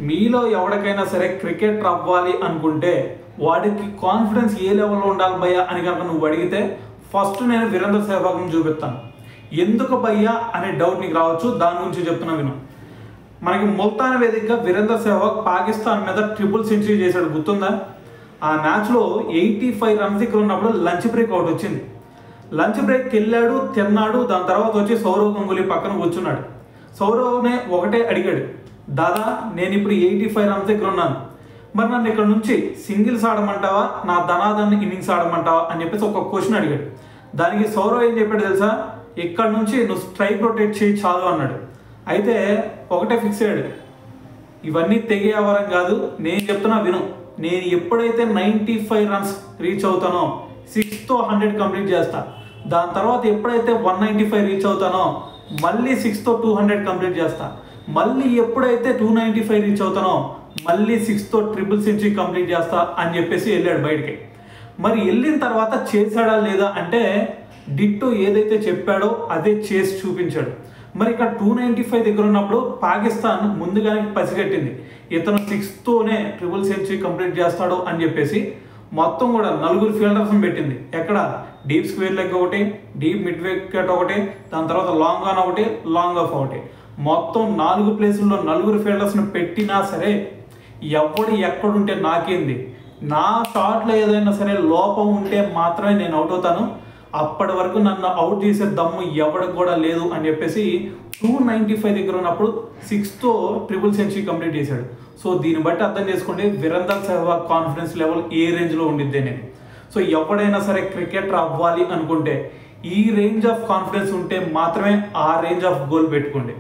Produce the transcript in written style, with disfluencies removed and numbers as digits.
మీలో ఎవరికైనా సరే క్రికెటర్ అవ్వాలి అనుకుంటే వాడికి కాన్ఫిడెన్స్ ఏ లెవెల్లో ఉండాలి భయ్యా అని కనుక నువ్వు అడిగితే ఫస్ట్ నేను వీరేంద్ర సెహ్వాగ్ని చూపిస్తాను. ఎందుకు భయ్యా అనే డౌట్ నీకు రావచ్చు, దాని గురించి చెప్తున్నా విను. మనకి ముల్తాన్ వేదికగా వీరేంద్ర సెహ్వాగ్ పాకిస్తాన్ మీద ట్రిపుల్ సెంచరీ చేశాడు, గుర్తుందా? ఆ మ్యాచ్లో 85 రన్స్ దగ్గర ఉన్నప్పుడు లంచ్ బ్రేక్ అవుట్ వచ్చింది. లంచ్ బ్రేక్కి వెళ్ళాడు, తిన్నాడు. దాని తర్వాత వచ్చి సౌరవ్ గంగూలీ పక్కన కూర్చున్నాడు. సౌరవ్నే ఒకటే అడిగాడు, దాదా నేను ఇప్పుడు 85 రన్స్ దగ్గర ఉన్నాను, మరి నన్ను ఇక్కడ నుంచి సింగిల్స్ ఆడమంటావా, నా ధనాదాన్ని ఇన్నింగ్స్ ఆడమంటావా అని చెప్పేసి ఒక క్వశ్చన్ అడిగాడు. దానికి సౌరవ్ ఏం చెప్పాడు తెలుసా, ఇక్కడ నుంచి నువ్వు స్ట్రైక్ రొటేట్ చేయి చాలు అన్నాడు. అయితే ఒకటే ఫిక్స్ అయ్యాడు, ఇవన్నీ తెగే అవరం కాదు, నేను చెప్తున్నా విను. నేను ఎప్పుడైతే 95 రన్స్ రీచ్ అవుతానో 6తో 100 కంప్లీట్ చేస్తా. దాని తర్వాత ఎప్పుడైతే 195 రీచ్ అవుతానో మళ్ళీ 6తో 200 కంప్లీట్ చేస్తా. మళ్ళీ ఎప్పుడైతే 295 రీచ్ అవుతానో మళ్ళీ 6తో ట్రిపుల్ సెంచరీ కంప్లీట్ చేస్తా అని చెప్పేసి వెళ్ళాడు బయటికి. మరి వెళ్ళిన తర్వాత చేశాడా లేదా అంటే డిట్టో ఏదైతే చెప్పాడో అదే చేసి చూపించాడు. మరి ఇక్కడ 295 దగ్గర ఉన్నప్పుడు పాకిస్తాన్ ముందుగానే పసిగట్టింది, ఇతను 6తోనే ట్రిపుల్ సెంచరీ కంప్లీట్ చేస్తాడు అని చెప్పేసి మొత్తం కూడా 4 ఫీల్డర్స్ని పెట్టింది. ఎక్కడ డీప్ స్క్వేర్ లెగ్ ఒకటి, డీప్ మిడ్ వికెట్ ఒకటి, దాని తర్వాత లాంగ్ ఆన్ ఒకటి, లాంగ్ ఆఫ్ ఒకటి, మొత్తం 4 ప్లేసుల్లో 4 ఫీల్డర్స్ని పెట్టినా సరే ఎవడు ఎక్కడుంటే నాకేంది, నా షాట్లో ఏదైనా సరే లోపం ఉంటే మాత్రమే నేను అవుట్ అవుతాను, అప్పటి వరకు నన్ను అవుట్ చేసే దమ్ము ఎవరికి కూడా లేదు అని చెప్పేసి 295 దగ్గర ఉన్నప్పుడు 6తో ట్రిపుల్ సెంచరీ కంప్లీట్ చేశాడు. సో దీన్ని బట్టి అర్థం చేసుకోండి వీరేంద్ర సెహ్వాగ్ కాన్ఫిడెన్స్ లెవెల్ ఏ రేంజ్లో ఉండిద్ది అనేది. సో ఎవడైనా సరే క్రికెటర్ అవ్వాలి అనుకుంటే ఈ రేంజ్ ఆఫ్ కాన్ఫిడెన్స్ ఉంటే మాత్రమే ఆ రేంజ్ ఆఫ్ గోల్ పెట్టుకోండి.